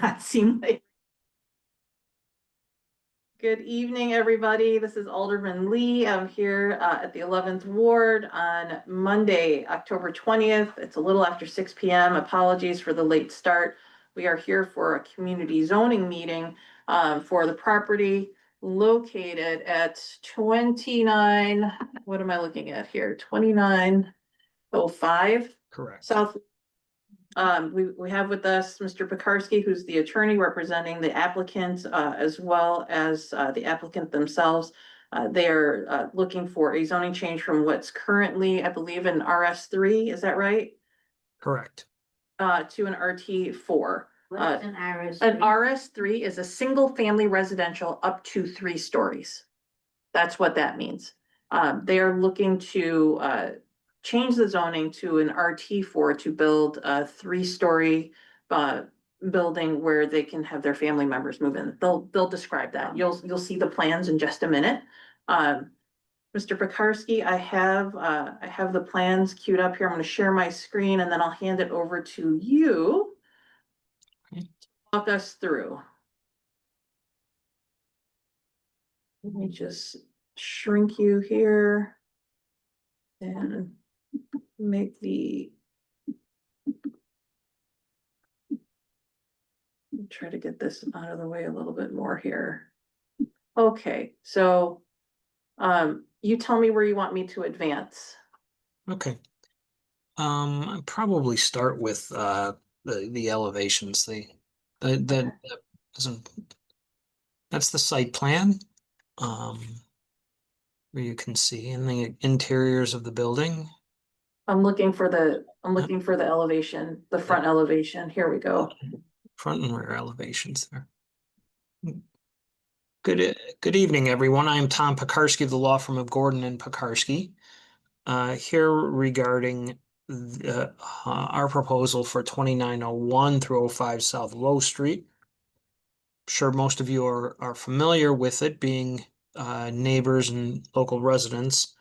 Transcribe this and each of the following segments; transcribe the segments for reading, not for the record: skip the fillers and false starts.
That seemed like. Good evening, everybody. This is Alderman Lee. I'm here at the 11th Ward on Monday, October 20th. It's a little after 6 p.m. Apologies for the late start. We are here for a community zoning meeting for the property located at 29, what am I looking at here? 2905 Correct. South. We have with us Mr. Pekarsky, who's the attorney representing the applicant, as well as the applicant themselves. They are looking for a zoning change from what's currently, I believe, an RS3, is that right? Correct. To an RT4. What's an RS3? An RS3 is a single family residential up to 3 stories. That's what that means. They are looking to change the zoning to an RT4 to build a 3-story building where they can have their family members move in. They'll describe that. You'll see the plans in just a minute. Mr. Pekarsky, I have the plans queued up here. I'm going to share my screen and then I'll hand it over to you. Okay. To walk us through. Let me just shrink you here and make try to get this out of the way a little bit more here. Okay, so you tell me where you want me to advance. Okay. I'd probably start with the elevations. That's the site plan. Where you can see in the interiors of the building. I'm looking for the elevation, the front elevation. Here we go. Front and rear elevations there. Good evening, everyone. I am Tom Pekarsky of the law firm of Gordon and Pekarsky. Here regarding our proposal for 2901 through 05 South Lowe Street. I'm sure most of you are familiar with it, being neighbors and local residents.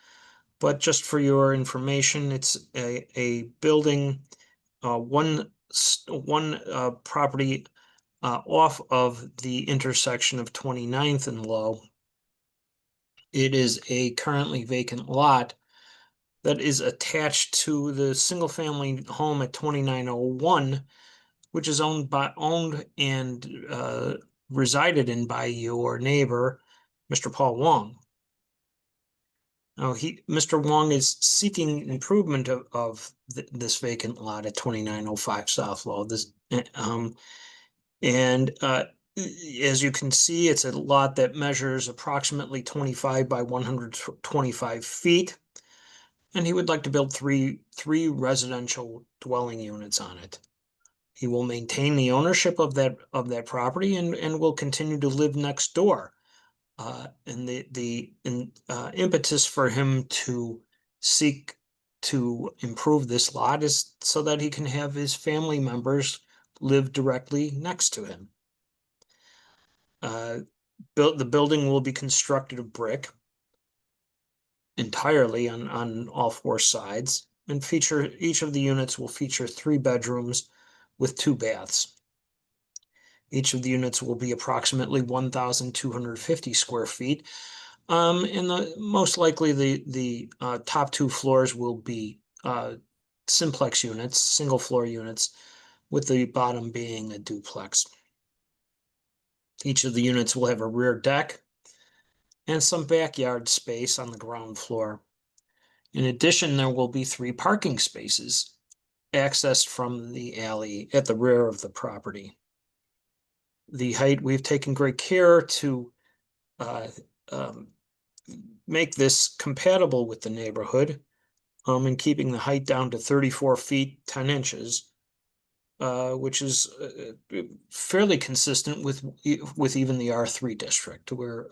But just for your information, it's a building, one property off of the intersection of 29th and Lowe. It is a currently vacant lot that is attached to the single-family home at 2901, which is owned and resided in by your neighbor, Mr. Paul Wong. Now, Mr. Wong is seeking improvement of this vacant lot at 2905 South Lowe. As you can see, it's a lot that measures approximately 25 by 125 feet, and he would like to build three residential dwelling units on it. He will maintain the ownership of that property and will continue to live next door. And the impetus for him to seek to improve this lot is so that he can have his family members live directly next to him. The building will be constructed of brick entirely on all 4 sides, and each of the units will feature 3 bedrooms with 2 baths. Each of the units will be approximately 1,250 square feet. And most likely the top 2 floors will be simplex units, single floor units, with the bottom being a duplex. Each of the units will have a rear deck and some backyard space on the ground floor. In addition, there will be 3 parking spaces accessed from the alley at the rear of the property. The height, we've taken great care to make this compatible with the neighborhood, and keeping the height down to 34 feet 10 inches, which is fairly consistent with even the R3 district, where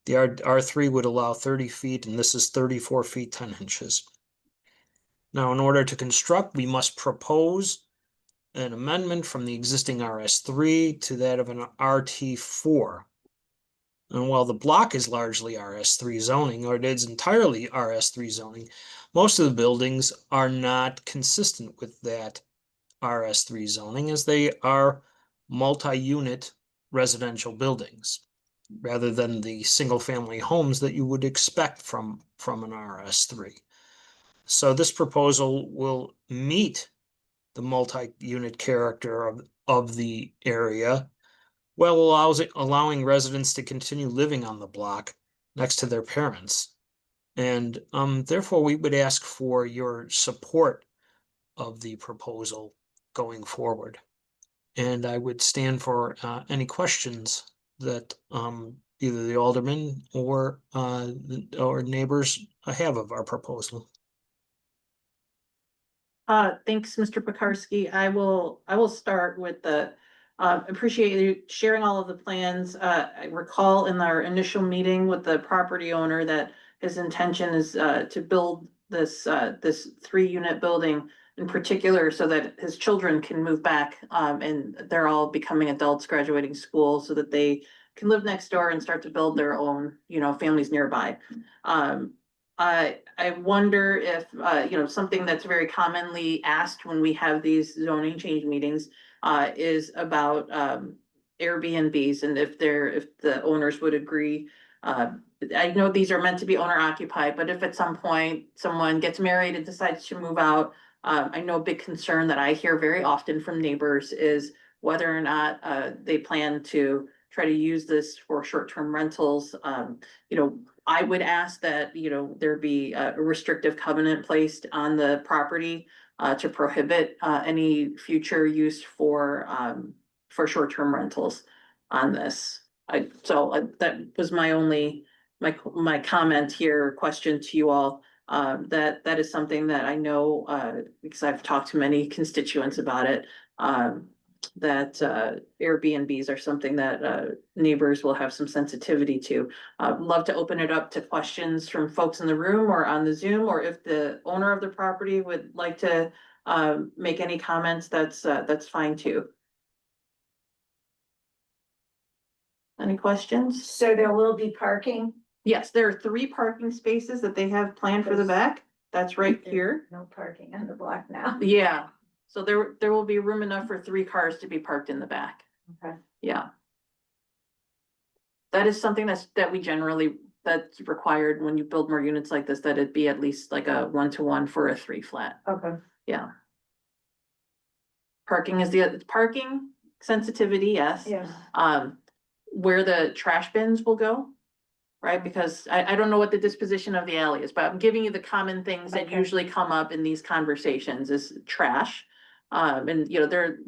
the R3 would allow 30 feet, and this is 34 feet 10 inches. Now, in order to construct, we must propose an amendment from the existing RS3 to that of an RT4. And while the block is largely RS3 zoning, or it is entirely RS3 zoning, most of the buildings are not consistent with that RS3 zoning, as they are multi-unit residential buildings rather than the single-family homes that you would expect from an RS3. So this proposal will meet the multi-unit character of the area, while allowing residents to continue living on the block next to their parents. And therefore, we would ask for your support of the proposal going forward. And I would stand for any questions that either the alderman or neighbors have of our proposal. Thanks, Mr. Pekarsky. I will start with the, appreciate you sharing all of the plans. I recall in our initial meeting with the property owner that his intention is, to build this 3-unit building in particular so that his children can move back, and they're all becoming adults, graduating school, so that they can live next door and start to build their own, families nearby. I wonder if, something that's very commonly asked when we have these zoning change meetings, is about, Airbnbs, and if the owners would agree. I know these are meant to be owner occupied, but if at some point someone gets married and decides to move out, I know a big concern that I hear very often from neighbors is whether or not, they plan to try to use this for short-term rentals. I would ask that, there be a restrictive covenant placed on the property, to prohibit, any future use for short-term rentals on this. That was my comment here, question to you all. That is something that I know, because I've talked to many constituents about it. That Airbnbs are something that neighbors will have some sensitivity to. Love to open it up to questions from folks in the room or on the Zoom, or if the owner of the property would like to make any comments, that's fine too. Any questions? So there will be parking? Yes, there are 3 parking spaces that they have planned for the back. That's right here. No parking on the block now. Yeah, so there will be room enough for 3 cars to be parked in the back. Okay. Yeah. That is something that's required when you build more units like this, that it be at least like a 1-to-1 for a 3 flat. Okay. Yeah. Parking sensitivity, yes. Yeah. Where the trash bins will go, right? Because I don't know what the disposition of the alley is, but I'm giving you the common things that Okay. usually come up in these conversations is trash. And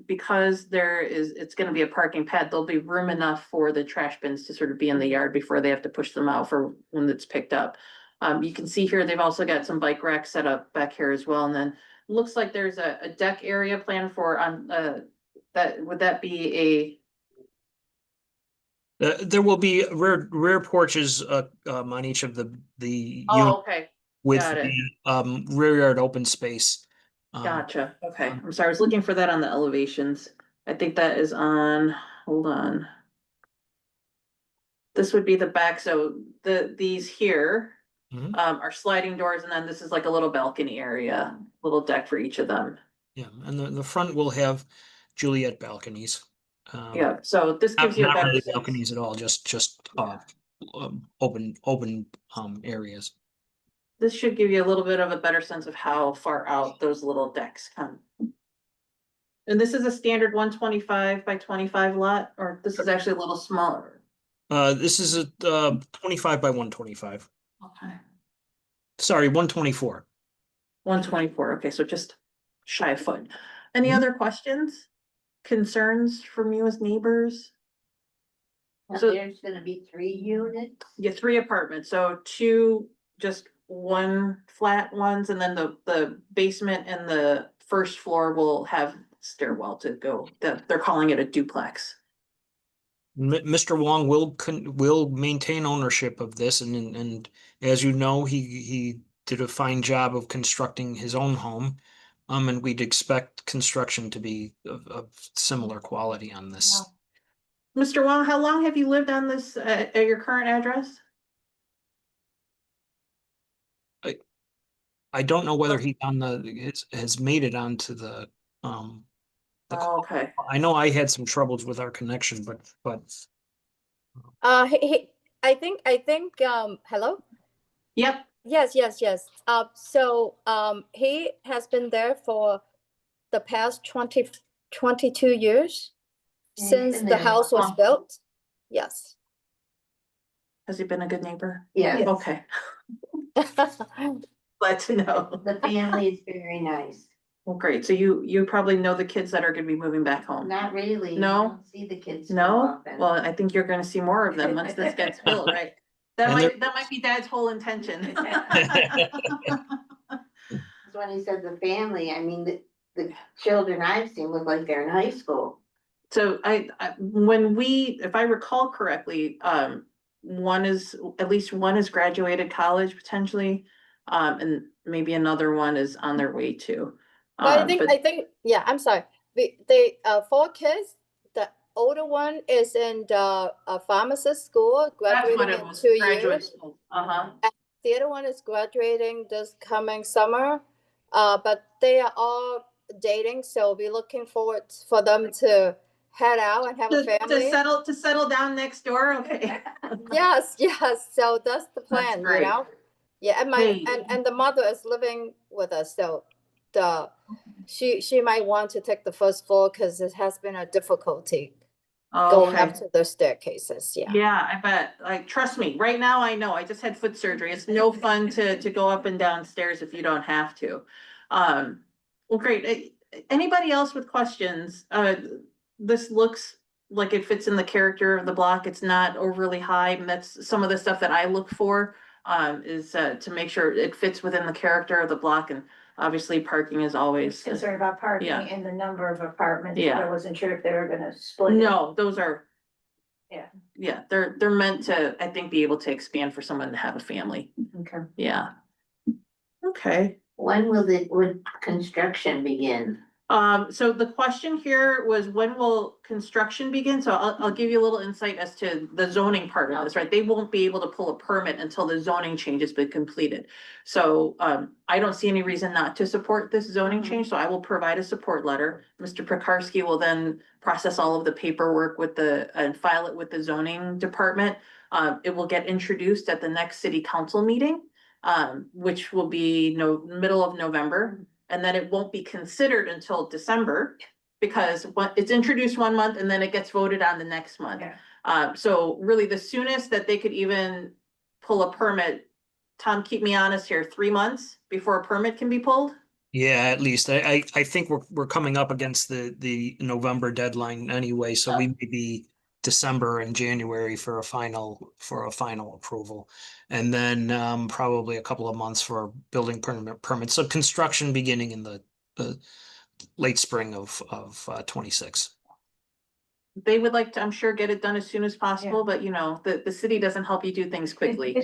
because it's gonna be a parking pad, there'll be room enough for the trash bins to sort of be in the yard before they have to push them out for when it's picked up. You can see here, they've also got some bike racks set up back here as well, and then looks like there's a deck area planned for would that be There will be rear porches on each of the units okay, with got it. the rear yard open space. Gotcha, okay, I'm sorry, I was looking for that on the elevations. I think that is on, hold on. This would be the back, so these here Mhm. are sliding doors, and then this is like a little balcony area, little deck for each of them. Yeah, and the front will have Juliet balconies. Yeah, so this gives you a Not better really sense. balconies at all, just open areas. This should give you a little bit of a better sense of how far out those little decks come. And this is a standard 125 by 25 lot, or this is actually a little smaller. This is a 25 by 125. Okay. Sorry, 124. 124, okay, so just shy a foot. Any Mhm. other questions? Concerns from you as neighbors? So- There's gonna be 3 units? Yeah, 3 apartments, so 2, just 1 flat ones, and then the basement and the first floor will have stairwell to go. They're calling it a duplex. Mr. Wong will maintain ownership of this, and as you know, he did a fine job of constructing his own home. And we'd expect construction to be of similar quality on this. Mr. Wong, how long have you lived on this, at your current address? I don't know whether he has made it onto the the Oh, okay. I know I had some troubles with our connection, but I think, hello? Yep, Yes. So, he has been there for the past 22 years Yeah, he's since been the there house was long. built. Yes. has he been a good neighbor? Yeah, Okay, glad to know. the family is very nice. Well, great, so you probably know the kids that are gonna be moving back home? Not really. No? I don't see the kids too No? often. Well, I think you're gonna see more of them once this gets built, right? That And might be Dad's whole intention. That's when he said the family, I mean, the children I've seen look like they're in high school. So when if I recall correctly, at least one is graduated college potentially. And maybe another one is on their way to. But But I think, yeah, I'm sorry. They, 4 kids, the older one is in the pharmacist school, that's what graduating it in was, 2 graduate years. school. Uh-huh. The other one is graduating this coming summer. But they are all dating, so we're looking forward for them to head out and have a family. To settle down next door, okay. Yes, so that's the plan, you great. know? Yeah, and Hey. and the mother is living with us, so she might want to take the first floor because it has been a difficulty going up Okay. to the staircases, yeah. Yeah, I bet. Like, trust me, right now I know. I just had foot surgery. It's no fun to go up and down stairs if you don't have to. Well, great. Anybody else with questions? This looks like it fits in the character of the block. It's not overly high, and that's some of the stuff that I look for. Is to make sure it fits within the character of the block, and obviously parking is always. Concerned about parking Yeah. and the number of apartments. Yeah. I wasn't sure if they were gonna split it. No, those are. Yeah. Yeah, they're meant to, I think, be able to expand for someone to have a family. Okay. Yeah. Okay. When would construction begin? So the question here was, when will construction begin? So I'll give you a little insight as to the zoning part of this, right? They won't be able to pull a permit until the zoning change has been completed. So I don't see any reason not to support this zoning change, so I will provide a support letter. Mr. Prakarsky will then process all of the paperwork and file it with the zoning department. It will get introduced at the next city council meeting, which will be middle of November. And then it won't be considered until December, because it's introduced 1 month and then it gets voted on the next month. Yeah. So really the soonest that they could even pull a permit, Tom, keep me honest here, 3 months before a permit can be pulled? yeah, at least I think we're coming up against the November deadline anyway, so we may be December and January for a final approval, and then probably a couple of months for building permit. So construction beginning in the late spring of 26. They would like to, I'm sure, get it done as soon as possible, but the city doesn't help you do things quickly,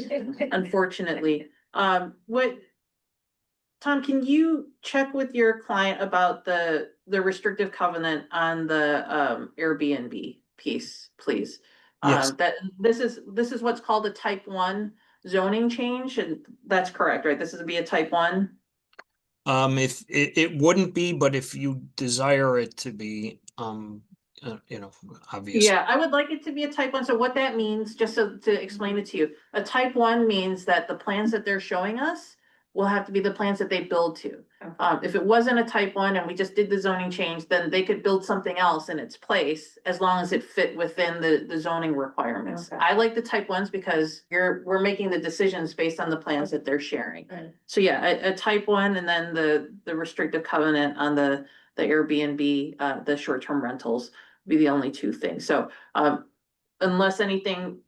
unfortunately. Tom, can you check with your client about the restrictive covenant on the Airbnb piece, please? Yes. That this is what's called a type 1 zoning change, and that's correct, right? This is be a type 1. If it wouldn't be, but if you desire it to be, obvious. Yeah, I would like it to be a type 1. So what that means, just to explain it to you, a type 1 means that the plans that they're showing us will have to be the plans that they build to. If it wasn't a type 1 and we just did the zoning change, then they could build something else in its place as long as it fit within the zoning requirements. Okay. I like the type 1s because we're making the decisions based on the plans that they're sharing. Right. So yeah, a type 1, and then the restrictive covenant on the Airbnb, the short-term rentals be the only 2 things. So unless anything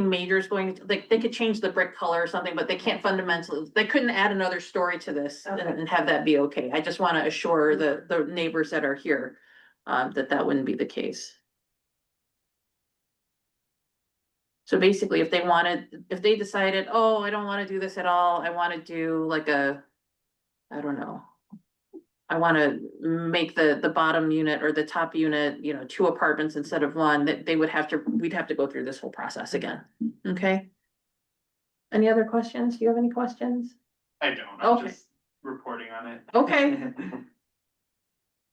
major is going to, they could change the brick color or something, but they can't fundamentally, they couldn't add another story to this and have that be okay. I just want to assure the neighbors that are here that wouldn't be the case. So basically, if they decided, oh, I don't want to do this at all, I want to do like I don't know. I want to make the bottom unit or the top unit, 2 apartments instead of 1, that we'd have to go through this whole process again. Okay. Any other questions? Do you have any questions? I don't, I'm Okay. just reporting on it. Okay.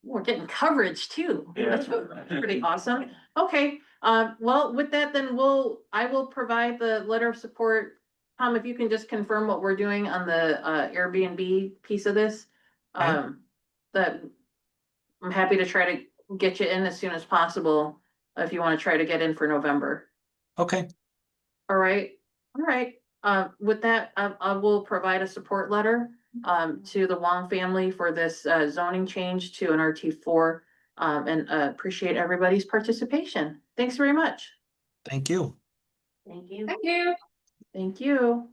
We're getting coverage too. Yeah. That's pretty awesome. Okay, well, with that, then I will provide the letter of support. Tom, if you can just confirm what we're doing on the Airbnb piece of this. Okay. That I'm happy to try to get you in as soon as possible, if you want to try to get in for November. Okay, All right, all right. With that, I will provide a support letter to the Wong family for this zoning change to an RT4. And appreciate everybody's participation. Thanks very much. thank you. Thank you. Thank you.